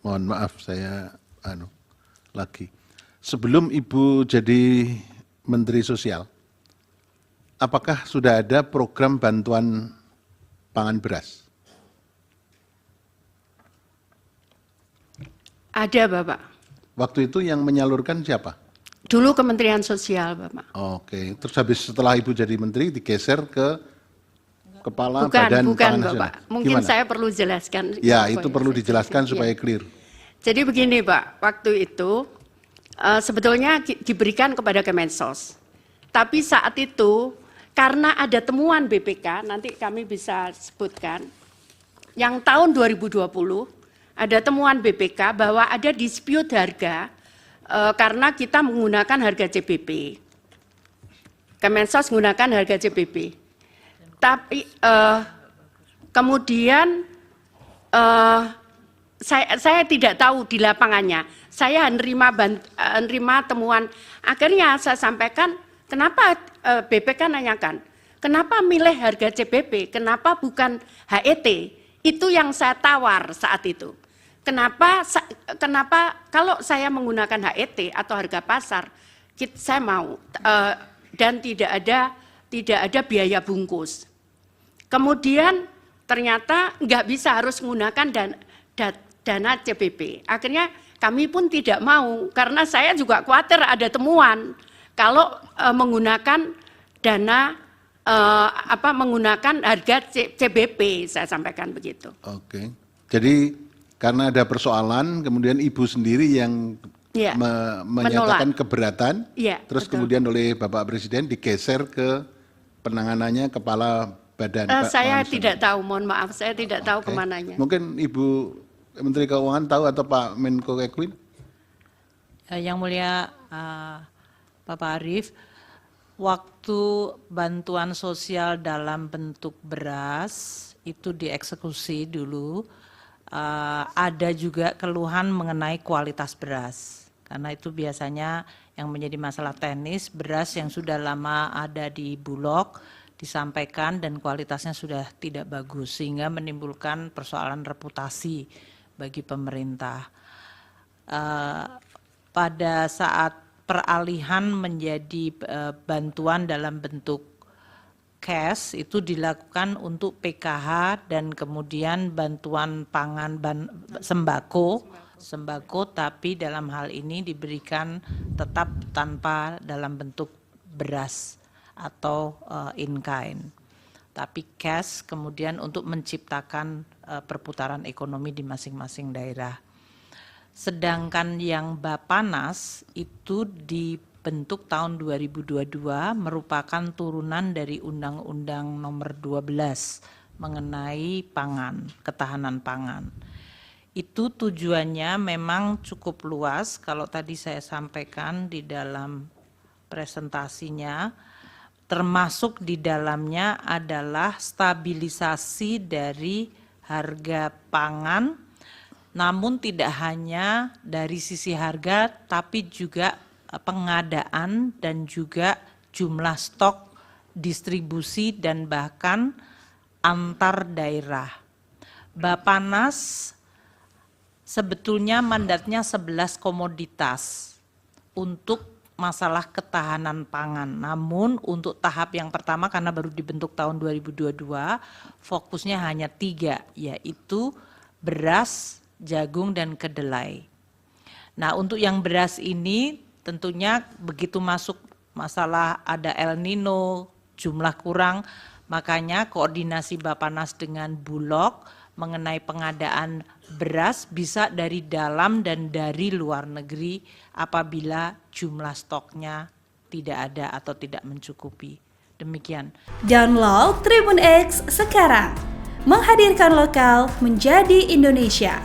Mohon maaf saya lagi. Sebelum Ibu jadi Menteri Sosial, apakah sudah ada program bantuan pangan beras? Ada, Bapak. Waktu itu yang menyalurkan siapa? Dulu Kementerian Sosial, Bapak. Oke, terus habis setelah Ibu jadi Menteri digeser ke Kepala Bukan, Badan bukan, Pangan Bapak. Nasional. Mungkin Gimana? saya perlu jelaskan. Ya, apa itu yang perlu saya dijelaskan jelaskan. supaya Ya. clear. Jadi begini, Pak. Waktu itu sebetulnya diberikan kepada Kemensos. Tapi saat itu karena ada temuan BPK, nanti kami bisa sebutkan, yang tahun 2020 ada temuan BPK bahwa ada dispute harga karena kita menggunakan harga CBP. Kemensos menggunakan harga CBP. Tapi kemudian saya tidak tahu di lapangannya. Saya menerima temuan. Akhirnya saya sampaikan, kenapa BPK nanyakan, kenapa milih harga CBP, kenapa bukan HET? Itu yang saya tawar saat itu. Kenapa kalau saya menggunakan HET atau harga pasar, saya mau dan tidak ada biaya bungkus. Kemudian ternyata nggak bisa, harus menggunakan dana CBP. Akhirnya kami pun tidak mau karena saya juga khawatir ada temuan kalau menggunakan dana menggunakan harga CBP, saya sampaikan begitu. Oke, jadi karena ada persoalan, kemudian Ibu sendiri yang Ya, menyatakan keberatan, ya, terus betul. kemudian oleh Bapak Presiden digeser ke penanganannya Kepala Badan Saya Pangan tidak Nasional. tahu, mohon maaf, saya tidak tahu Oke. kemananya. Mungkin Ibu Menteri Keuangan tahu atau Pak Menko Ekwin? Yang mulia Bapak Arief, waktu bantuan sosial dalam bentuk beras itu dieksekusi dulu, ada juga keluhan mengenai kualitas beras. Karena itu biasanya yang menjadi masalah teknis, beras yang sudah lama ada di Bulog disampaikan dan kualitasnya sudah tidak bagus, sehingga menimbulkan persoalan reputasi bagi pemerintah. Pada saat peralihan menjadi bantuan dalam bentuk cash itu dilakukan untuk PKH dan kemudian bantuan pangan sembako, tapi dalam hal ini diberikan tetap tanpa dalam bentuk beras atau in kind, tapi cash kemudian untuk menciptakan perputaran ekonomi di masing-masing daerah. Sedangkan yang Bapanas itu dibentuk tahun 2022 merupakan turunan dari Undang-Undang Nomor 12 mengenai pangan, ketahanan pangan. Itu tujuannya memang cukup luas, kalau tadi saya sampaikan di dalam presentasinya, termasuk di dalamnya adalah stabilisasi dari harga pangan, namun tidak hanya dari sisi harga, tapi juga pengadaan dan juga jumlah stok, distribusi, dan bahkan antar daerah. Bapanas sebetulnya mandatnya 11 komoditas untuk masalah ketahanan pangan. Namun untuk tahap yang pertama karena baru dibentuk tahun 2022, fokusnya hanya 3, yaitu beras, jagung, dan kedelai. Nah, untuk yang beras ini tentunya begitu masuk masalah ada El Nino, jumlah kurang, makanya koordinasi Bapanas dengan Bulog mengenai pengadaan beras bisa dari dalam dan dari luar negeri apabila jumlah stoknya tidak ada atau tidak mencukupi. Demikian. Download Tribun X sekarang, menghadirkan lokal menjadi Indonesia.